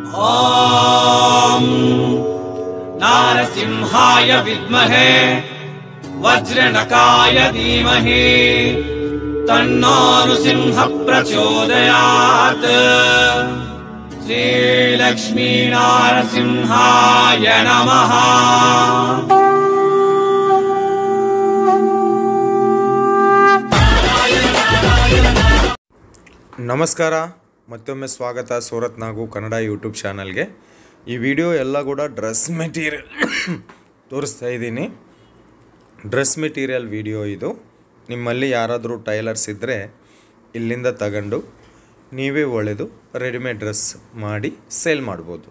ॐ नारसिंहाय विद्महे वज्रनकाय धीमहि तन्नो नृसिंह प्रचोदयात्। श्रीलक्ष्मी नारसिंहाय नमः। ನಮಸ್ಕಾರ, ಮತ್ತೊಮ್ಮೆ ಸ್ವಾಗತ ಸೂರತ್ ನಾಗು ಕನ್ನಡ ಯೂಟ್ಯೂಬ್ ಚಾನಲ್ಗೆ. ಈ ವಿಡಿಯೋ ಎಲ್ಲ ಕೂಡ ಡ್ರೆಸ್ ಮೆಟೀರಿಯಲ್ ತೋರಿಸ್ತಾ ಇದ್ದೀನಿ. ಡ್ರೆಸ್ ಮೆಟೀರಿಯಲ್ ವಿಡಿಯೋ ಇದು. ನಿಮ್ಮಲ್ಲಿ ಯಾರಾದರೂ ಟೈಲರ್ಸ್ ಇದ್ದರೆ ಇಲ್ಲಿಂದ ತಗೊಂಡು ನೀವೇ ಹೊಳೆದು ರೆಡಿಮೇಡ್ ಡ್ರೆಸ್ ಮಾಡಿ ಸೇಲ್ ಮಾಡ್ಬೋದು.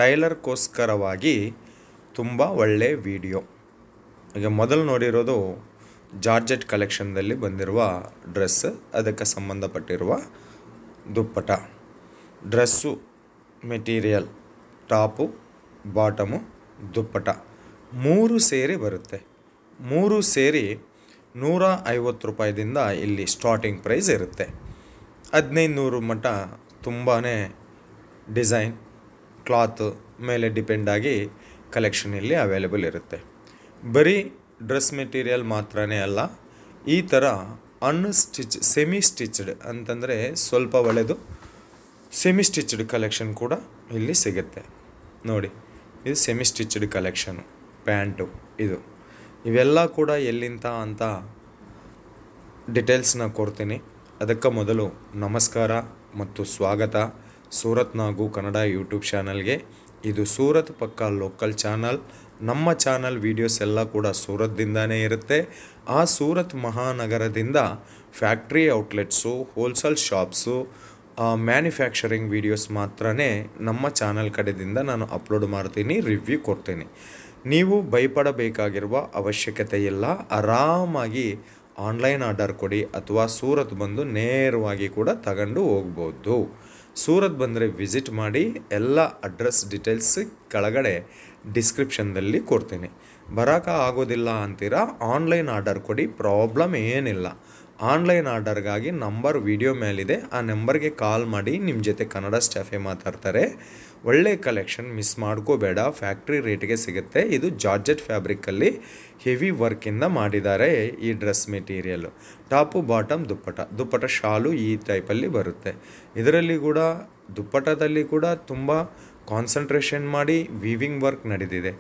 ಟೈಲರ್ಗೋಸ್ಕರವಾಗಿ ತುಂಬ ಒಳ್ಳೆಯ ವಿಡಿಯೋ. ಈಗ ಮೊದಲು ನೋಡಿರೋದು ಜಾರ್ಜೆಟ್ ಕಲೆಕ್ಷನ್ದಲ್ಲಿ ಬಂದಿರುವ ಡ್ರೆಸ್, ಅದಕ್ಕೆ ಸಂಬಂಧಪಟ್ಟಿರುವ dupatta. Dress material top, bottom, dupatta 3 ಸೇರಿ ಬರುತ್ತೆ. 3 ಸೇರಿ 150 ರೂಪಾಯಿದಿಂದ ಇಲ್ಲಿ ಸ್ಟಾರ್ಟಿಂಗ್ ಪ್ರೈಸ್ ಇರುತ್ತೆ. 1500 ಮಟ್ಟ ತುಂಬಾ ಡಿಸೈನ್ ಕ್ಲಾತ್ ಮೇಲೆ ಡಿಪೆಂಡ್ ಆಗಿ ಕಲೆಕ್ಷನ್ ಇಲ್ಲಿ ಅವೈಲೇಬಲ್ ಇರುತ್ತೆ. ಬರೀ ಡ್ರೆಸ್ ಮೆಟೀರಿಯಲ್ ಮಾತ್ರನೇ ಅಲ್ಲ, ಈ ಥರ ಸೆಮಿ ಸ್ಟಿಚ್ಡ್ ಅಂತಂದರೆ ಸ್ವಲ್ಪ ಒಳ್ಳೆಯದು ಸೆಮಿ ಸ್ಟಿಚ್ಡ್ ಕಲೆಕ್ಷನ್ ಕೂಡ ಇಲ್ಲಿ ಸಿಗುತ್ತೆ. ನೋಡಿ, ಇದು ಸೆಮಿ ಸ್ಟಿಚ್ಡ್ ಕಲೆಕ್ಷನು, ಪ್ಯಾಂಟು ಇವೆಲ್ಲ ಕೂಡ ಎಲ್ಲಿಂದ ಅಂತ ಡಿಟೇಲ್ಸ್ನ ಕೊಡ್ತೀನಿ. ಅದಕ್ಕೆ ಮೊದಲು ನಮಸ್ಕಾರ ಮತ್ತು ಸ್ವಾಗತ ಸೂರತ್ ನಾಗು ಕನ್ನಡ ಯೂಟ್ಯೂಬ್ ಚಾನಲ್ಗೆ. ಇದು ಸೂರತ್ ಪಕ್ಕ ಲೋಕಲ್ ಚಾನಲ್. ನಮ್ಮ ಚಾನಲ್ ವೀಡಿಯೋಸ್ ಎಲ್ಲ ಕೂಡ ಸೂರತ್ದಿಂದನೇ ಇರುತ್ತೆ. ಆ ಸೂರತ್ ಮಹಾನಗರದಿಂದ factory outlets, wholesale shops, manufacturing videos ಮಾತ್ರನೇ ನಮ್ಮ ಚಾನಲ್ ಕಡೆಯಿಂದ ನಾನು ಅಪ್ಲೋಡ್ ಮಾಡ್ತೀನಿ, ರಿವ್ಯೂ ಕೊಡ್ತೀನಿ. ನೀವು ಭಯಪಡಬೇಕಾಗಿರುವ ಅವಶ್ಯಕತೆ ಇಲ್ಲ. ಆರಾಮಾಗಿ ಆನ್ಲೈನ್ ಆರ್ಡರ್ ಕೊಡಿ ಅಥವಾ ಸೂರತ್ ಬಂದು ನೇರವಾಗಿ ಕೂಡ ತಗೊಂಡು ಹೋಗ್ಬೋದು. ಸೂರತ್ ಬಂದರೆ ವಿಸಿಟ್ ಮಾಡಿ. ಎಲ್ಲ ಅಡ್ರೆಸ್ ಡೀಟೇಲ್ಸ್ ಕೆಳಗಡೆ ಡಿಸ್ಕ್ರಿಪ್ಷನ್ದಲ್ಲಿ ಕೊಡ್ತೀನಿ. ಬರೋಕೆ ಆಗೋದಿಲ್ಲ ಅಂತೀರಾ, ಆನ್ಲೈನ್ ಆರ್ಡರ್ ಕೊಡಿ, ಪ್ರಾಬ್ಲಮ್ ಏನಿಲ್ಲ. ಆನ್ಲೈನ್ ಆರ್ಡರ್ಗಾಗಿ ನಂಬರ್ ವಿಡಿಯೋ ಮೇಲಿದೆ, ಆ ನಂಬರ್ಗೆ ಕಾಲ್ ಮಾಡಿ. ನಿಮ್ಮ ಜೊತೆ ಕನ್ನಡ ಸ್ಟಾಫೇ ಮಾತಾಡ್ತಾರೆ. ಒಳ್ಳೆ ಕಲೆಕ್ಷನ್ ಮಿಸ್ ಮಾಡ್ಕೋಬೇಡ, ಫ್ಯಾಕ್ಟ್ರಿ ರೇಟ್ಗೆ ಸಿಗುತ್ತೆ. ಇದು ಜಾರ್ಜೆಟ್ ಫ್ಯಾಬ್ರಿಕ್ಕಲ್ಲಿ ಹೆವಿ ವರ್ಕಿಂದ ಮಾಡಿದ್ದಾರೆ ಈ dress material. Top, bottom, dupatta ಶಾಲು ಈ ಟೈಪಲ್ಲಿ ಬರುತ್ತೆ. ಇದರಲ್ಲಿ ಕೂಡ ದುಪ್ಪಟದಲ್ಲಿ ಕೂಡ ತುಂಬ ಕಾನ್ಸಂಟ್ರೇಷನ್ ಮಾಡಿ ವೀವಿಂಗ್ ವರ್ಕ್ ನಡೆದಿದೆ.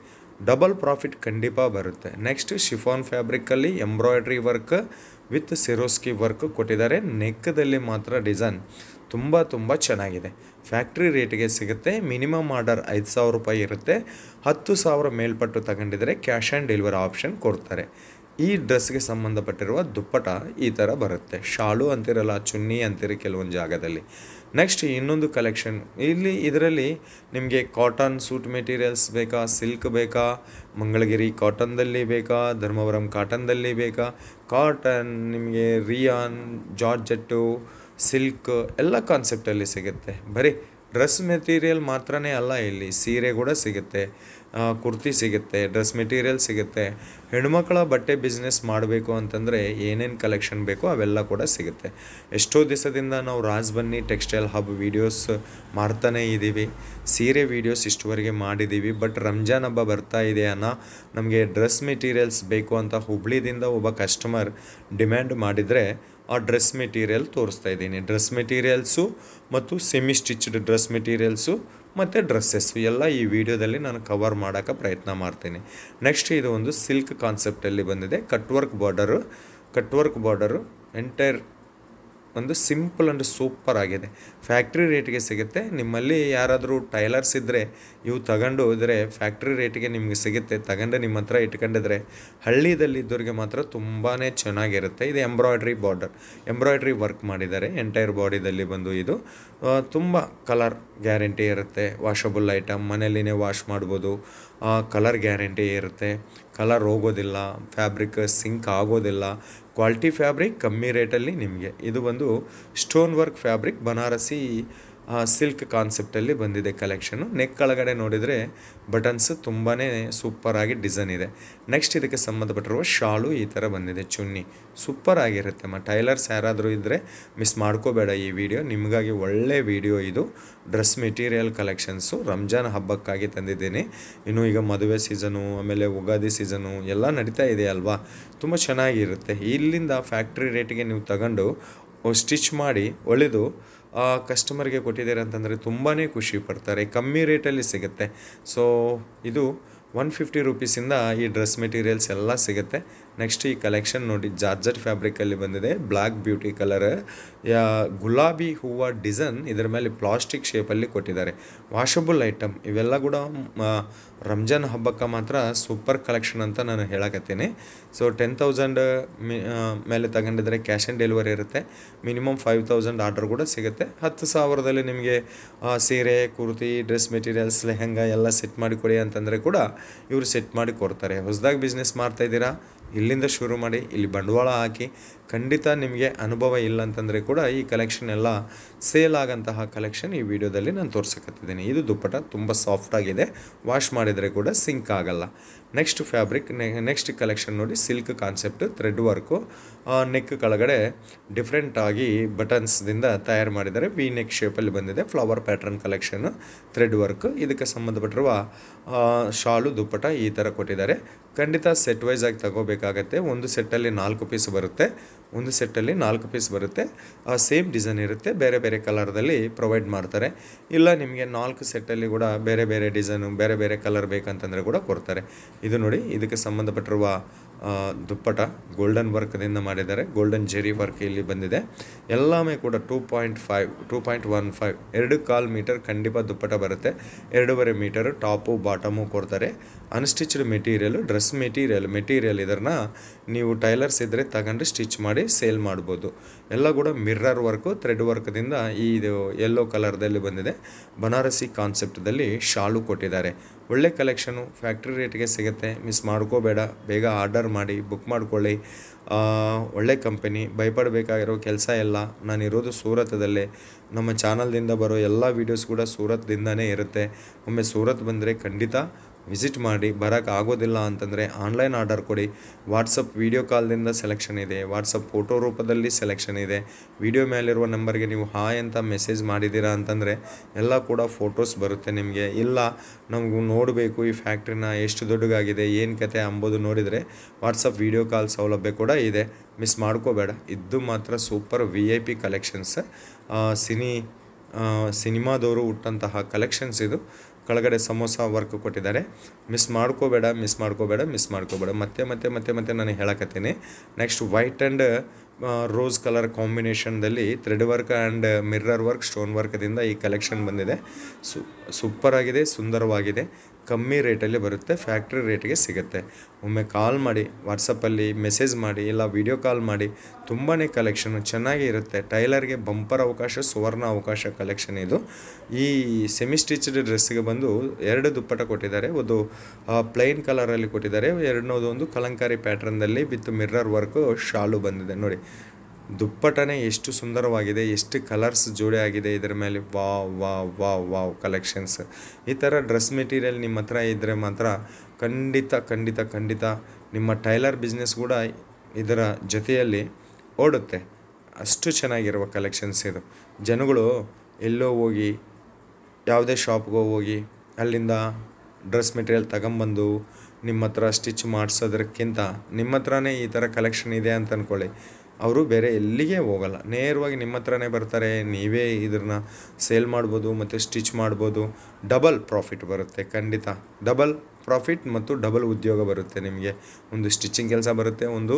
ಡಬಲ್ ಪ್ರಾಫಿಟ್ ಖಂಡಿತ ಬರುತ್ತೆ. ನೆಕ್ಸ್ಟ್ ಶಿಫಾನ್ ಫ್ಯಾಬ್ರಿಕ್ಕಲ್ಲಿ embroidery work with Swarovski work ಕೊಟ್ಟಿದ್ದಾರೆ. ನೆಕ್ಕದಲ್ಲಿ ಮಾತ್ರ ಡಿಸೈನ್ ತುಂಬ ಚೆನ್ನಾಗಿದೆ. ಫ್ಯಾಕ್ಟ್ರಿ ರೇಟಿಗೆ ಸಿಗುತ್ತೆ. ಮಿನಿಮಮ್ ಆರ್ಡರ್ 5000 ರೂಪಾಯಿ ಇರುತ್ತೆ. 10,000 ಮೇಲ್ಪಟ್ಟು ತಗೊಂಡಿದ್ರೆ ಕ್ಯಾಶ್ ಆ್ಯಂಡ್ ಡೆಲಿವರಿ ಆಪ್ಷನ್ ಕೊಡ್ತಾರೆ. ಈ ಡ್ರೆಸ್ಗೆ ಸಂಬಂಧಪಟ್ಟಿರುವ ದುಪ್ಪಟ ಈ ಥರ ಬರುತ್ತೆ. ಶಾಲು ಅಂತಿರಲ್ಲ, ಚುನ್ನಿ ಅಂತೀರಿ ಕೆಲವೊಂದು ಜಾಗದಲ್ಲಿ. ನೆಕ್ಸ್ಟ್ ಇನ್ನೊಂದು ಕಲೆಕ್ಷನ್ ಇದರಲ್ಲಿ ನಿಮಗೆ ಕಾಟನ್ ಸೂಟ್ ಮೆಟೀರಿಯಲ್ಸ್ ಬೇಕಾ, ಸಿಲ್ಕ್ ಬೇಕಾ, ಮಂಗಳಗಿರಿ ಕಾಟನ್ದಲ್ಲಿ ಬೇಕಾ, ಧರ್ಮವರಂ ಕಾಟನ್ದಲ್ಲಿ ಬೇಕಾ, ಕಾಟನ್ ನಿಮಗೆ ರಿಯಾನ್, ಜಾರ್ಜೆಟ್ಟು, ಸಿಲ್ಕ್ ಎಲ್ಲ ಕಾನ್ಸೆಪ್ಟಲ್ಲಿ ಸಿಗುತ್ತೆ. ಬರೀ ಡ್ರೆಸ್ ಮೆಟೀರಿಯಲ್ ಮಾತ್ರನೇ ಅಲ್ಲ, ಇಲ್ಲಿ ಸೀರೆ ಕೂಡ ಸಿಗುತ್ತೆ, ಕುರ್ತಿ ಸಿಗುತ್ತೆ, ಡ್ರೆಸ್ ಮೆಟೀರಿಯಲ್ ಸಿಗುತ್ತೆ. ಹೆಣ್ಮಕ್ಳ ಬಟ್ಟೆ ಬಿಸ್ನೆಸ್ ಮಾಡಬೇಕು ಅಂತಂದರೆ ಏನೇನು ಕಲೆಕ್ಷನ್ ಬೇಕೋ ಅವೆಲ್ಲ ಕೂಡ ಸಿಗುತ್ತೆ. ಎಷ್ಟೋ ದಿವಸದಿಂದ ನಾವು ರಾಜ್ ಬನ್ನಿ ಟೆಕ್ಸ್ಟೈಲ್ ಹಬ್ ವೀಡಿಯೋಸ್ ಮಾಡ್ತಾನೇ ಇದ್ದೀವಿ. ಸೀರೆ ವೀಡಿಯೋಸ್ ಇಷ್ಟುವರೆಗೆ ಮಾಡಿದ್ದೀವಿ. ಬಟ್ ರಂಜಾನ್ ಹಬ್ಬ ಬರ್ತಾ ಇದೆ ಅನ್ನೋ ನಮಗೆ ಡ್ರೆಸ್ ಮೆಟೀರಿಯಲ್ಸ್ ಬೇಕು ಅಂತ ಹುಬ್ಳಿದಿಂದ ಒಬ್ಬ ಕಸ್ಟಮರ್ ಡಿಮ್ಯಾಂಡ್ ಮಾಡಿದರೆ ಆ ಡ್ರೆಸ್ ಮೆಟೀರಿಯಲ್ ತೋರಿಸ್ತಾ ಇದ್ದೀನಿ. ಡ್ರೆಸ್ ಮೆಟೀರಿಯಲ್ಸು ಮತ್ತು ಸೆಮಿ ಸ್ಟಿಚ್ಡ್ ಡ್ರೆಸ್ ಮೆಟೀರಿಯಲ್ಸು ಮತ್ತು ಡ್ರೆಸ್ಸಸ್ಸು ಎಲ್ಲ ಈ ವಿಡಿಯೋದಲ್ಲಿ ನಾನು ಕವರ್ ಮಾಡೋಕ್ಕೆ ಪ್ರಯತ್ನ ಮಾಡ್ತೀನಿ. ನೆಕ್ಸ್ಟ್ ಇದು ಒಂದು ಸಿಲ್ಕ್ ಕಾನ್ಸೆಪ್ಟಲ್ಲಿ ಬಂದಿದೆ. ಕಟ್ ವರ್ಕ್ ಬಾರ್ಡರು ಎಂಟೈರ್ ಒಂದು ಸಿಂಪಲ್ ಆ್ಯಂಡ್ ಸೂಪರ್ ಆಗಿದೆ. ಫ್ಯಾಕ್ಟ್ರಿ ರೇಟಿಗೆ ಸಿಗುತ್ತೆ. ನಿಮ್ಮಲ್ಲಿ ಯಾರಾದರೂ ಟೈಲರ್ಸ್ ಇದ್ದರೆ ಇವು ತಗೊಂಡು ಹೋದರೆ ಫ್ಯಾಕ್ಟ್ರಿ ರೇಟಿಗೆ ನಿಮಗೆ ಸಿಗುತ್ತೆ. ತಗೊಂಡು ನಿಮ್ಮ ಹತ್ರ ಇಟ್ಕೊಂಡಿದ್ರೆ ಹಳ್ಳಿದಲ್ಲಿದ್ದವ್ರಿಗೆ ಮಾತ್ರ ತುಂಬಾ ಚೆನ್ನಾಗಿರುತ್ತೆ. ಇದು ಎಂಬ್ರಾಯ್ಡ್ರಿ ವರ್ಕ್ ಮಾಡಿದ್ದಾರೆ ಎಂಟೈರ್ ಬಾಡಿದಲ್ಲಿ ಬಂದು. ಇದು ತುಂಬ ಕಲರ್ ಗ್ಯಾರಂಟಿ ಇರುತ್ತೆ. ವಾಷಬಲ್ ಐಟಮ್, ಮನೆಯಲ್ಲಿನೇ ವಾಶ್ ಮಾಡ್ಬೋದು. ಕಲರ್ ಗ್ಯಾರಂಟಿ ಇರುತ್ತೆ, ಕಲರ್ ಹೋಗೋದಿಲ್ಲ, ಫ್ಯಾಬ್ರಿಕ್ ಸಿಂಕ್ ಆಗೋದಿಲ್ಲ. ಕ್ವಾಲಿಟಿ ಫ್ಯಾಬ್ರಿಕ್ ಕಮ್ಮಿ ರೇಟಲ್ಲಿ ನಿಮಗೆ. ಇದು ಬಂದು stone work fabric, Banarasi silk ಕಾನ್ಸೆಪ್ಟಲ್ಲಿ ಬಂದಿದೆ ಕಲೆಕ್ಷನು. ನೆಕ್ ಕೆಳಗಡೆ ನೋಡಿದರೆ ಬಟನ್ಸ್ ತುಂಬಾ ಸೂಪರಾಗಿ ಡಿಸೈನ್ ಇದೆ. ನೆಕ್ಸ್ಟ್ ಇದಕ್ಕೆ ಸಂಬಂಧಪಟ್ಟಿರುವ ಶಾಲು ಈ ಥರ ಬಂದಿದೆ, ಚುನ್ನಿ ಸೂಪರ್ ಆಗಿರುತ್ತೆ. ಟೈಲರ್ಸ್ ಯಾರಾದರೂ ಇದ್ದರೆ ಮಿಸ್ ಮಾಡ್ಕೋಬೇಡ ಈ ವಿಡಿಯೋ, ನಿಮಗಾಗಿ ಒಳ್ಳೆ ವಿಡಿಯೋ ಇದು. ಡ್ರೆಸ್ ಮೆಟೀರಿಯಲ್ ಕಲೆಕ್ಷನ್ಸು ರಂಜಾನ್ ಹಬ್ಬಕ್ಕಾಗಿ ತಂದಿದ್ದೀನಿ. ಇನ್ನು ಈಗ ಮದುವೆ ಸೀಸನು, ಆಮೇಲೆ ಯುಗಾದಿ ಸೀಸನು ಎಲ್ಲ ನಡೀತಾ ಇದೆ ಅಲ್ವಾ, ತುಂಬ ಚೆನ್ನಾಗಿರುತ್ತೆ. ಇಲ್ಲಿಂದ ಫ್ಯಾಕ್ಟ್ರಿ ರೇಟಿಗೆ ನೀವು ತಗೊಂಡು ಸ್ಟಿಚ್ ಮಾಡಿ ಹೊಲಿದು ಕಸ್ಟಮರ್ಗೆ ಕೊಟ್ಟಿದ್ದೀರ ಅಂತಂದರೆ ತುಂಬಾ ಖುಷಿ ಪಡ್ತಾರೆ. ಕಮ್ಮಿ ರೇಟಲ್ಲಿ ಸಿಗುತ್ತೆ. ಸೊ ಇದು 150 ರೂಪೀಸಿಂದ ಈ ಡ್ರೆಸ್ ಮೆಟೀರಿಯಲ್ಸ್ ಎಲ್ಲ ಸಿಗುತ್ತೆ. ನೆಕ್ಸ್ಟ್ ಈ ಕಲೆಕ್ಷನ್ ನೋಡಿ, ಜಾರ್ಜೆಟ್ ಫ್ಯಾಬ್ರಿಕಲ್ಲಿ ಬಂದಿದೆ. ಬ್ಲ್ಯಾಕ್ ಬ್ಯೂಟಿ ಕಲರ್, ಗುಲಾಬಿ ಹೂವು ಡಿಸೈನ್ ಇದರ ಮೇಲೆ ಪ್ಲಾಸ್ಟಿಕ್ ಶೇಪಲ್ಲಿ ಕೊಟ್ಟಿದ್ದಾರೆ. ವಾಷಬಲ್ ಐಟಮ್ ಇವೆಲ್ಲ ಕೂಡ ರಂಜಾನ್ ಹಬ್ಬಕ್ಕೆ ಮಾತ್ರ ಸೂಪರ್ ಕಲೆಕ್ಷನ್ ಅಂತ ನಾನು ಹೇಳಕತ್ತೀನಿ. ಸೊ 10,000 ಮೇಲೆ ತಗೊಂಡಿದ್ರೆ ಕ್ಯಾಶ್ ಆನ್ ಡೆಲಿವರಿ ಇರುತ್ತೆ. ಮಿನಿಮಮ್ 5,000 ಆರ್ಡರ್ ಕೂಡ ಸಿಗುತ್ತೆ. 10,000ದಲ್ಲಿ ನಿಮಗೆ ಸೀರೆ, ಕುರ್ತಿ, ಡ್ರೆಸ್ ಮೆಟೀರಿಯಲ್ಸ್, ಲೆಹಂಗಾ ಎಲ್ಲ ಸೆಟ್ ಮಾಡಿ ಕೊಡಿ ಅಂತಂದರೆ ಕೂಡ ಇವರು ಸೆಟ್ ಮಾಡಿ ಕೊಡ್ತಾರೆ. ಹೊಸದಾಗಿ ಬಿಸ್ನೆಸ್ ಮಾಡ್ತಾಯಿದ್ದೀರಾ, ಇಲ್ಲಿಂದ ಶುರು ಮಾಡಿ, ಇಲ್ಲಿ ಬಂಡವಾಳ ಹಾಕಿ. ಖಂಡಿತ ನಿಮಗೆ ಅನುಭವ ಇಲ್ಲ ಅಂತಂದರೆ ಕೂಡ ಈ ಕಲೆಕ್ಷನ್ ಎಲ್ಲ ಸೇಲ್ ಆಗೋಂತಹ ಕಲೆಕ್ಷನ್ ಈ ವಿಡಿಯೋದಲ್ಲಿ ನಾನು ತೋರ್ಸಕತ್ತಿದ್ದೀನಿ. ಇದು ದುಪ್ಪಟ ತುಂಬ ಸಾಫ್ಟಾಗಿದೆ, ವಾಶ್ ಮಾಡಿದರೆ ಕೂಡ ಸಿಂಕ್ ಆಗಲ್ಲ. ನೆಕ್ಸ್ಟ್ ಫ್ಯಾಬ್ರಿಕ್, ನೆಕ್ಸ್ಟ್ ಕಲೆಕ್ಷನ್ ನೋಡಿ, silk concept, thread work, neck ಕೆಳಗಡೆ ಡಿಫ್ರೆಂಟಾಗಿ ಬಟನ್ಸ್ದಿಂದ ತಯಾರು ಮಾಡಿದ್ದಾರೆ. ವಿ ನೆಕ್ ಶೇಪಲ್ಲಿ ಬಂದಿದೆ. Flower pattern collection, thread work. ಇದಕ್ಕೆ ಸಂಬಂಧಪಟ್ಟಿರುವ ಶಾಲು, ದುಪ್ಪಟ ಈ ಥರ ಕೊಟ್ಟಿದ್ದಾರೆ. ಖಂಡಿತ ಸೆಟ್ ವೈಸ್ ಆಗಿ ತಗೋಬೇಕಾಗತ್ತೆ. ಒಂದು ಸೆಟ್ಟಲ್ಲಿ 4 ಪೀಸ್ ಬರುತ್ತೆ, ಒಂದು ಸೆಟ್ಟಲ್ಲಿ 4 ಪೀಸ್ ಬರುತ್ತೆ. ಸೇಮ್ ಡಿಸೈನ್ ಇರುತ್ತೆ, ಬೇರೆ ಬೇರೆ ಕಲರ್ದಲ್ಲಿ ಪ್ರೊವೈಡ್ ಮಾಡ್ತಾರೆ. ಇಲ್ಲ ನಿಮಗೆ 4 ಸೆಟ್ಟಲ್ಲಿ ಕೂಡ ಬೇರೆ ಬೇರೆ ಡಿಸೈನು, ಬೇರೆ ಬೇರೆ ಕಲರ್ ಬೇಕಂತಂದರೆ ಕೂಡ ಕೊಡ್ತಾರೆ. ಇದು ನೋಡಿ, ಇದಕ್ಕೆ ಸಂಬಂಧಪಟ್ಟಿರುವ ದುಪ್ಪಟ ಗೋಲ್ಡನ್ ವರ್ಕ್ದಿಂದ ಮಾಡಿದ್ದಾರೆ. ಗೋಲ್ಡನ್ ಜೆರಿ ವರ್ಕ್ ಇಲ್ಲಿ ಬಂದಿದೆ. ಎಲ್ಲವೇ ಕೂಡ 2.15 2.5 ಮೀಟರ್ ಖಂಡಿತ ದುಪ್ಪಟ ಬರುತ್ತೆ. 2.5 ಮೀಟರ್ ಟಾಪು ಬಾಟಮು ಕೊಡ್ತಾರೆ. ಅನ್ಸ್ಟಿಚ್ಡ್ ಮೆಟೀರಿಯಲು, ಡ್ರೆಸ್ ಮೆಟೀರಿಯಲ್ ಇದನ್ನು ನೀವು ಟೈಲರ್ಸ್ ಇದ್ದರೆ ತಗೊಂಡು ಸ್ಟಿಚ್ ಮಾಡಿ ಸೇಲ್ ಮಾಡ್ಬೋದು. ಎಲ್ಲ ಕೂಡ ಮಿರ್ರರ್ ವರ್ಕು, ಥ್ರೆಡ್ ವರ್ಕ್ದಿಂದ ಇದು ಯೆಲ್ಲೋ ಕಲರ್ದಲ್ಲಿ ಬಂದಿದೆ. ಬನಾರಸಿ ಕಾನ್ಸೆಪ್ಟ್ದಲ್ಲಿ ಶಾಲು ಕೊಟ್ಟಿದ್ದಾರೆ. ಒಳ್ಳೆ ಕಲೆಕ್ಷನು, ಫ್ಯಾಕ್ಟ್ರಿ ರೇಟ್ಗೆ ಸಿಗುತ್ತೆ. ಮಿಸ್ ಮಾಡ್ಕೋಬೇಡ, ಬೇಗ ಆರ್ಡರ್ ಮಾಡಿ, ಬುಕ್ ಮಾಡ್ಕೊಳ್ಳಿ. ಒಳ್ಳೆ ಕಂಪನಿ, ಭಯಪಡಬೇಕಾಗಿರೋ ಕೆಲಸ ಇಲ್ಲ. ನಾನಿರೋದು ಸೂರತದಲ್ಲೇ. ನಮ್ಮ ಚಾನಲ್ದಿಂದ ಬರೋ ಎಲ್ಲ ವೀಡಿಯೋಸ್ ಕೂಡ ಸೂರತ್ದಿಂದನೇ ಇರುತ್ತೆ. ಒಮ್ಮೆ ಸೂರತ್ ಬಂದರೆ ಖಂಡಿತ ವಿಸಿಟ್ ಮಾಡಿ. ಬರೋಕ್ಕೆ ಆಗೋದಿಲ್ಲ ಅಂತಂದರೆ ಆನ್ಲೈನ್ ಆರ್ಡರ್ ಕೊಡಿ. ವಾಟ್ಸಪ್ ವೀಡಿಯೋ ಕಾಲ್ದಿಂದ ಸೆಲೆಕ್ಷನ್ ಇದೆ, ವಾಟ್ಸಪ್ ಫೋಟೋ ರೂಪದಲ್ಲಿ ಸೆಲೆಕ್ಷನ್ ಇದೆ. ವಿಡಿಯೋ ಮೇಲಿರುವ ನಂಬರ್ಗೆ ನೀವು ಹಾಯ್ ಅಂತ ಮೆಸೇಜ್ ಮಾಡಿದ್ದೀರಾ ಅಂತಂದರೆ ಎಲ್ಲ ಕೂಡ ಫೋಟೋಸ್ ಬರುತ್ತೆ ನಿಮಗೆ. ಇಲ್ಲ ನಮಗೂ ನೋಡಬೇಕು ಈ ಫ್ಯಾಕ್ಟ್ರಿನ, ಎಷ್ಟು ದೊಡ್ಡಗಾಗಿದೆ, ಏನು ಕತೆ ಅಂಬೋದು ನೋಡಿದರೆ ವಾಟ್ಸಪ್ ವೀಡಿಯೋ ಕಾಲ್ ಸೌಲಭ್ಯ ಕೂಡ ಇದೆ. ಮಿಸ್ ಮಾಡ್ಕೋಬೇಡ. ಇದು ಮಾತ್ರ ಸೂಪರ್ VIP ಕಲೆಕ್ಷನ್ಸ್. ಸಿನಿಮಾದವರು ಹುಟ್ಟಂತಹ ಕಲೆಕ್ಷನ್ಸ್ ಇದು. ಕೆಳಗಡೆ ಸಮೋಸ ವರ್ಕ್ ಕೊಟ್ಟಿದ್ದಾರೆ. ಮಿಸ್ ಮಾಡ್ಕೋಬೇಡ. ಮತ್ತೆ ನಾನು ಹೇಳಕತ್ತೀನಿ. Next white and rose colour ಕಾಂಬಿನೇಷನ್ದಲ್ಲಿ thread work and mirror work, stone ವರ್ಕ್ದಿಂದ ಈ ಕಲೆಕ್ಷನ್ ಬಂದಿದೆ. ಸೂಪರಾಗಿದೆ, ಸುಂದರವಾಗಿದೆ. ಕಮ್ಮಿ ರೇಟಲ್ಲಿ ಬರುತ್ತೆ, ಫ್ಯಾಕ್ಟ್ರಿ ರೇಟ್ಗೆ ಸಿಗುತ್ತೆ. ಒಮ್ಮೆ ಕಾಲ್ ಮಾಡಿ, ವಾಟ್ಸಪ್ಪಲ್ಲಿ ಮೆಸೇಜ್ ಮಾಡಿ, ಇಲ್ಲ ವಿಡಿಯೋ ಕಾಲ್ ಮಾಡಿ. ತುಂಬಾ ಕಲೆಕ್ಷನು ಚೆನ್ನಾಗಿ ಇರುತ್ತೆ. ಟೈಲರ್ಗೆ ಬಂಪರ್ ಅವಕಾಶ, ಸುವರ್ಣ ಅವಕಾಶ ಕಲೆಕ್ಷನ್ ಇದು. ಈ ಸೆಮಿ ಸ್ಟಿಚ್ಡ್ ಡ್ರೆಸ್ಸಿಗೆ ಬಂದು 2 ದುಪ್ಪಟ ಕೊಟ್ಟಿದ್ದಾರೆ. ಒಂದು ಪ್ಲೈನ್ ಕಲರಲ್ಲಿ ಕೊಟ್ಟಿದ್ದಾರೆ, ಎರಡನೇದೊಂದು ಕಲಂಕಾರಿ ಪ್ಯಾಟ್ರನ್ದಲ್ಲಿ ವಿತ್ ಮಿರ್ರರ್ ವರ್ಕು ಶಾಲು ಬಂದಿದೆ. ನೋಡಿ ದುಪ್ಪಟನೇ ಎಷ್ಟು ಸುಂದರವಾಗಿದೆ, ಎಷ್ಟು ಕಲರ್ಸ್ ಜೋಡಿ ಆಗಿದೆ ಇದರ ಮೇಲೆ. Wow collections. ಈ ಥರ ಡ್ರೆಸ್ ಮೆಟೀರಿಯಲ್ ನಿಮ್ಮ ಹತ್ರ ಇದ್ದರೆ ಮಾತ್ರ ಖಂಡಿತ ನಿಮ್ಮ ಟೈಲರ್ ಬಿಸ್ನೆಸ್ ಕೂಡ ಇದರ ಜೊತೆಯಲ್ಲಿ ಓಡುತ್ತೆ. ಅಷ್ಟು ಚೆನ್ನಾಗಿರುವ ಕಲೆಕ್ಷನ್ಸ್ ಇದು. ಜನಗಳು ಎಲ್ಲೋ ಹೋಗಿ, ಯಾವುದೇ ಶಾಪ್ಗೋ ಹೋಗಿ ಅಲ್ಲಿಂದ ಡ್ರೆಸ್ ಮೆಟೀರಿಯಲ್ ತಗೊಂಬಂದು ನಿಮ್ಮ ಹತ್ರ ಸ್ಟಿಚ್ ಮಾಡಿಸೋದಕ್ಕಿಂತ ನಿಮ್ಮ ಹತ್ರನೇ ಈ ಥರ ಕಲೆಕ್ಷನ್ ಇದೆ ಅಂತ ಅಂದ್ಕೊಳ್ಳಿ, ಅವರು ಬೇರೆ ಎಲ್ಲಿಗೆ ಹೋಗಲ್ಲ, ನೇರವಾಗಿ ನಿಮ್ಮ ಹತ್ರನೇ ಬರ್ತಾರೆ. ನೀವೇ ಇದನ್ನ ಸೇಲ್ ಮಾಡ್ಬೋದು ಮತ್ತು ಸ್ಟಿಚ್ ಮಾಡ್ಬೋದು. ಡಬಲ್ ಪ್ರಾಫಿಟ್ ಬರುತ್ತೆ. ಖಂಡಿತ ಡಬಲ್ ಪ್ರಾಫಿಟ್ ಮತ್ತು ಡಬಲ್ ಉದ್ಯೋಗ ಬರುತ್ತೆ ನಿಮಗೆ. ಒಂದು ಸ್ಟಿಚಿಂಗ್ ಕೆಲಸ ಬರುತ್ತೆ, ಒಂದು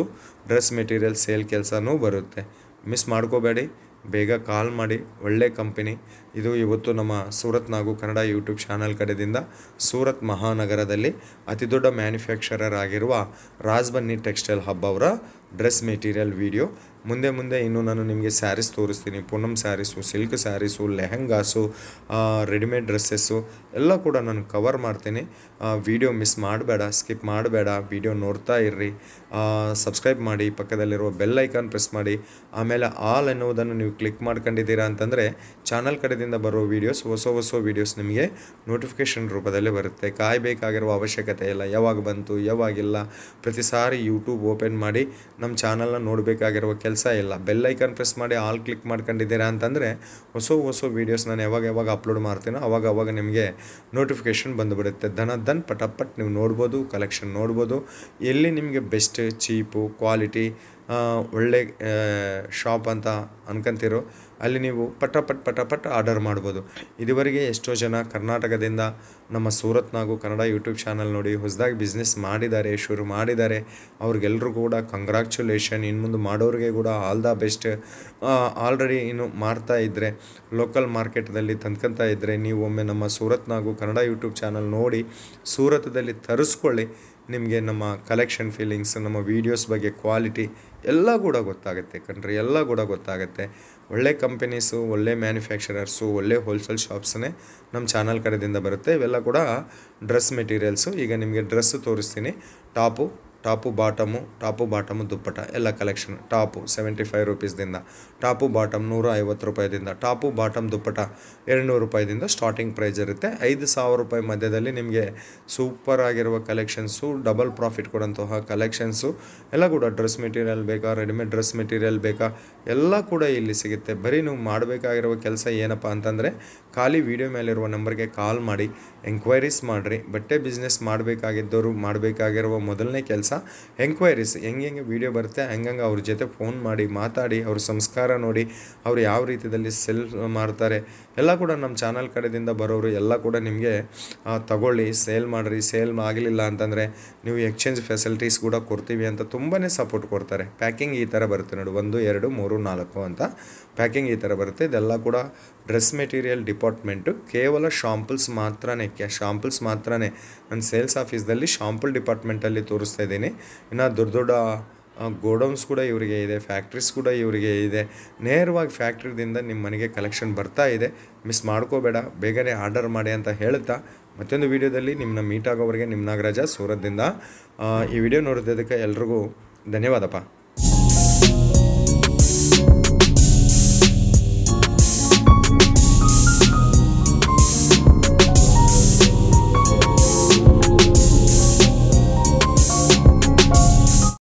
ಡ್ರೆಸ್ ಮೆಟೀರಿಯಲ್ ಸೇಲ್ ಕೆಲಸನೂ ಬರುತ್ತೆ. ಮಿಸ್ ಮಾಡ್ಕೋಬೇಡಿ, ಬೇಗ ಕಾಲ್ ಮಾಡಿ. ಒಳ್ಳೆ ಕಂಪನಿ ಇದು. ಇವತ್ತು ನಮ್ಮ ಸೂರತ್ ನಾಗು ಕನ್ನಡ ಯೂಟ್ಯೂಬ್ ಚಾನಲ್ ಕಡೆಯಿಂದ ಸೂರತ್ ಮಹಾನಗರದಲ್ಲಿ ಅತಿ ದೊಡ್ಡ ಮ್ಯಾನುಫ್ಯಾಕ್ಚರರ್ ಆಗಿರುವ ರಾಜ್ಬನ್ನಿ ಟೆಕ್ಸ್ಟೈಲ್ ಹಬ್ ಅವರ ಡ್ರೆಸ್ ಮೆಟೀರಿಯಲ್ ವಿಡಿಯೋ. ಮುಂದೆ ಇನ್ನೂ ನಾನು ನಿಮಗೆ ಸ್ಯಾರೀಸ್ ತೋರಿಸ್ತೀನಿ. Poonam saris, silk saris, lehengas, readymade dresses ಎಲ್ಲ ಕೂಡ ನಾನು ಕವರ್ ಮಾಡ್ತೀನಿ. ವಿಡಿಯೋ ಮಿಸ್ ಮಾಡಬೇಡ, ಸ್ಕಿಪ್ ಮಾಡಬೇಡ, ವಿಡಿಯೋ ನೋಡ್ತಾ ಇರ್ರಿ. ಸಬ್ಸ್ಕ್ರೈಬ್ ಮಾಡಿ, ಪಕ್ಕದಲ್ಲಿರುವ ಬೆಲ್ ಐಕಾನ್ ಪ್ರೆಸ್ ಮಾಡಿ, ಆಮೇಲೆ ಆಲ್ ಎನ್ನುವುದನ್ನು ನೀವು ಕ್ಲಿಕ್ ಮಾಡ್ಕೊಂಡಿದ್ದೀರಾ ಅಂತಂದರೆ ಚಾನಲ್ ಕಡೆಯಿಂದ ಬರೋ ವೀಡಿಯೋಸ್, ಹೊಸ ವೀಡಿಯೋಸ್ ನಿಮಗೆ ನೋಟಿಫಿಕೇಷನ್ ರೂಪದಲ್ಲಿ ಬರುತ್ತೆ. ಕಾಯಬೇಕಾಗಿರುವ ಅವಶ್ಯಕತೆ ಇಲ್ಲ. ಯಾವಾಗ ಬಂತು ಯಾವಾಗಿಲ್ಲ, ಪ್ರತಿ ಸಾರಿ ಯೂಟ್ಯೂಬ್ ಓಪನ್ ಮಾಡಿ ನಮ್ಮ ಚಾನಲ್ನ ನೋಡಬೇಕಾಗಿರುವ ಕೆಲಸ ಇಲ್ಲ. ಬೆಲ್ ಐಕಾನ್ ಪ್ರೆಸ್ ಮಾಡಿ ಆಲ್ ಕ್ಲಿಕ್ ಮಾಡ್ಕೊಂಡಿದ್ದೀರಾ ಅಂತಂದರೆ ಹೊಸ ವೀಡಿಯೋಸ್ ನಾನು ಯಾವಾಗ ಅಪ್ಲೋಡ್ ಮಾಡ್ತೀನೋ ಅವಾಗ ನಿಮಗೆ ನೋಟಿಫಿಕೇಷನ್ ಬಂದುಬಿಡುತ್ತೆ. ದನ್ ಪಟಪಟ್ ನೀವು ನೋಡ್ಬೋದು, ಕಲೆಕ್ಷನ್ ನೋಡ್ಬೋದು. ಎಲ್ಲಿ ನಿಮಗೆ ಬೆಸ್ಟ್, ಚೀಪು, ಕ್ವಾಲಿಟಿ, ಒಳ್ಳೆ ಶಾಪ್ ಅಂತ ಅನ್ಕೊಂತೀರೋ ಅಲ್ಲಿ ನೀವು ಪಟಪಟ್ ಆರ್ಡರ್ ಮಾಡ್ಬೋದು. ಇದುವರೆಗೆ ಎಷ್ಟೋ ಜನ ಕರ್ನಾಟಕದಿಂದ ನಮ್ಮ ಸೂರತ್ನಾಗು ಕನ್ನಡ ಯೂಟ್ಯೂಬ್ ಚಾನಲ್ ನೋಡಿ ಹೊಸದಾಗಿ ಬಿಸ್ನೆಸ್ ಮಾಡಿದ್ದಾರೆ, ಶುರು ಮಾಡಿದ್ದಾರೆ. ಅವ್ರಿಗೆಲ್ರಿಗೂ ಕೂಡ ಕಂಗ್ರ್ಯಾಚುಲೇಷನ್. ಇನ್ನು ಮುಂದೆ ಮಾಡೋರಿಗೆ ಕೂಡ ಆಲ್ ದ ಬೆಸ್ಟ್. ಆಲ್ರೆಡಿ ಇನ್ನು ಮಾಡ್ತಾ ಇದ್ದರೆ, ಲೋಕಲ್ ಮಾರ್ಕೆಟ್ದಲ್ಲಿ ತಂದ್ಕೊತಾ ಇದ್ದರೆ ನೀವು ಒಮ್ಮೆ ನಮ್ಮ ಸೂರತ್ನಾಗು ಕನ್ನಡ ಯೂಟ್ಯೂಬ್ ಚಾನಲ್ ನೋಡಿ ಸೂರತದಲ್ಲಿ ತರಿಸ್ಕೊಳ್ಳಿ. ನಿಮಗೆ ನಮ್ಮ ಕಲೆಕ್ಷನ್ ಫೀಲಿಂಗ್ಸ್, ನಮ್ಮ ವೀಡಿಯೋಸ್ ಬಗ್ಗೆ ಕ್ವಾಲಿಟಿ ಎಲ್ಲ ಕೂಡ ಗೊತ್ತಾಗುತ್ತೆ ಕಣ್ರಿ, ಎಲ್ಲ ಕೂಡ ಗೊತ್ತಾಗುತ್ತೆ. ಒಳ್ಳೆ ಕಂಪನೀಸು, ಒಳ್ಳೆ ಮ್ಯಾನುಫ್ಯಾಕ್ಚರರ್ಸು, ಒಳ್ಳೆ ಹೋಲ್ಸೇಲ್ ಶಾಪ್ಸನ್ನೇ ನಮ್ಮ ಚಾನಲ್ ಕಡೆಯಿಂದ ಬರುತ್ತೆ. ಇವೆಲ್ಲ ಕೂಡ ಡ್ರೆಸ್ ಮೆಟೀರಿಯಲ್ಸು. ಈಗ ನಿಮಗೆ ಡ್ರೆಸ್ಸು ತೋರಿಸ್ತೀನಿ. ಟಾಪು ಬಾಟಮು ದುಪ್ಪಟ ಎಲ್ಲ ಕಲೆಕ್ಷನ್. ಟಾಪು 75 ರೂಪೀಸ್ದಿಂದ, ಟಾಪು ಬಾಟಮ್ 150 ರೂಪಾಯಿದಿಂದ, ಟಾಪು ಬಾಟಮ್ ದುಪ್ಪಟ 200 ರೂಪಾಯಿದಿಂದ ಸ್ಟಾರ್ಟಿಂಗ್ ಪ್ರೈಸ್ ಇರುತ್ತೆ. 5,000 ರೂಪಾಯಿ ಮಧ್ಯದಲ್ಲಿ ನಿಮಗೆ ಸೂಪರ್ ಆಗಿರುವ ಕಲೆಕ್ಷನ್ಸು, ಡಬಲ್ ಪ್ರಾಫಿಟ್ ಕೊಡೋಂತಹ ಕಲೆಕ್ಷನ್ಸು ಎಲ್ಲ ಕೂಡ. ಡ್ರೆಸ್ ಮೆಟೀರಿಯಲ್ ಬೇಕಾ, ರೆಡಿಮೇಡ್ ಡ್ರೆಸ್ ಮೆಟೀರಿಯಲ್ ಬೇಕಾ, ಎಲ್ಲ ಕೂಡ ಇಲ್ಲಿ ಸಿಗುತ್ತೆ. ಬರೀ ನೀವು ಮಾಡಬೇಕಾಗಿರುವ ಕೆಲಸ ಏನಪ್ಪ ಅಂತಂದರೆ ಖಾಲಿ ವಿಡಿಯೋ ಮೇಲಿರುವ ನಂಬರ್ಗೆ ಕಾಲ್ ಮಾಡಿ ಎಂಕ್ವೈರೀಸ್ ಮಾಡಿರಿ. ಬಟ್ಟೆ ಬಿಸ್ನೆಸ್ ಮಾಡಬೇಕಾಗಿದ್ದವರು ಮಾಡಬೇಕಾಗಿರುವ ಮೊದಲನೇ ಕೆಲಸ ಎಂಕ್ವೈರೀಸ್. ಹೆಂಗೆ ವಿಡಿಯೋ ಬರುತ್ತೆ ಹಂಗಂಗೆ ಅವ್ರ ಜೊತೆ ಫೋನ್ ಮಾಡಿ ಮಾತಾಡಿ, ಅವ್ರ ಸಂಸ್ಕಾರ ನೋಡಿ, ಅವ್ರು ಯಾವ ರೀತಿಯಲ್ಲಿ ಸೆಲ್ ಮಾಡ್ತಾರೆ ಎಲ್ಲ ಕೂಡ ನಮ್ಮ ಚಾನಲ್ ಕಡೆಯಿಂದ ಬರೋರು ಎಲ್ಲ ಕೂಡ ನಿಮಗೆ ತಗೊಳ್ಳಿ, ಸೇಲ್ ಮಾಡಿರಿ. ಸೇಲ್ ಆಗಲಿಲ್ಲ ಅಂತಂದರೆ ನೀವು ಎಕ್ಸ್ಚೇಂಜ್ ಫೆಸಿಲಿಟೀಸ್ ಕೂಡ ಕೊಡ್ತೀವಿ ಅಂತ ತುಂಬಾ ಸಪೋರ್ಟ್ ಕೊಡ್ತಾರೆ. ಪ್ಯಾಕಿಂಗ್ ಈ ಥರ ಬರುತ್ತೆ ನೋಡಿ, 1 2 3 4 ಅಂತ ಪ್ಯಾಕಿಂಗ್ ಈ ಥರ ಬರುತ್ತೆ. ಇದೆಲ್ಲ ಕೂಡ ಡ್ರೆಸ್ ಮೆಟೀರಿಯಲ್ ಡಿಪಾರ್ಟ್ಮೆಂಟು. ಕೇವಲ ಶಾಂಪಲ್ಸ್ ಮಾತ್ರನೇ ನನ್ನ ಸೇಲ್ಸ್ ಆಫೀಸ್ದಲ್ಲಿ ಶಾಂಪಲ್ ಡಿಪಾರ್ಟ್ಮೆಂಟಲ್ಲಿ ತೋರಿಸ್ತಾ ಇದ್ದೀನಿ. ಇನ್ನು ದೊಡ್ಡ ಗೋಡೌನ್ಸ್ ಕೂಡ ಇವರಿಗೆ ಇದೆ, ಫ್ಯಾಕ್ಟ್ರೀಸ್ ಕೂಡ ಇವರಿಗೆ ಇದೆ. ನೇರವಾಗಿ ಫ್ಯಾಕ್ಟ್ರಿದಿಂದ ನಿಮ್ಮ ಮನೆಗೆ ಕಲೆಕ್ಷನ್ ಬರ್ತಾ ಇದೆ. ಮಿಸ್ ಮಾಡ್ಕೋಬೇಡ, ಬೇಗನೆ ಆರ್ಡರ್ ಮಾಡಿ ಅಂತ ಹೇಳ್ತಾ ಮತ್ತೊಂದು ವೀಡಿಯೋದಲ್ಲಿ ನಿಮ್ಮನ್ನ ಮೀಟ್ ಆಗೋವರೆಗೆ ನಿಮ್ಮ ನಾಗರಾಜ ಸೂರತ್ದಿಂದ. ಈ ವಿಡಿಯೋ ನೋಡಿದ್ದಕ್ಕೆ ಎಲ್ರಿಗೂ ಧನ್ಯವಾದಪ್ಪ.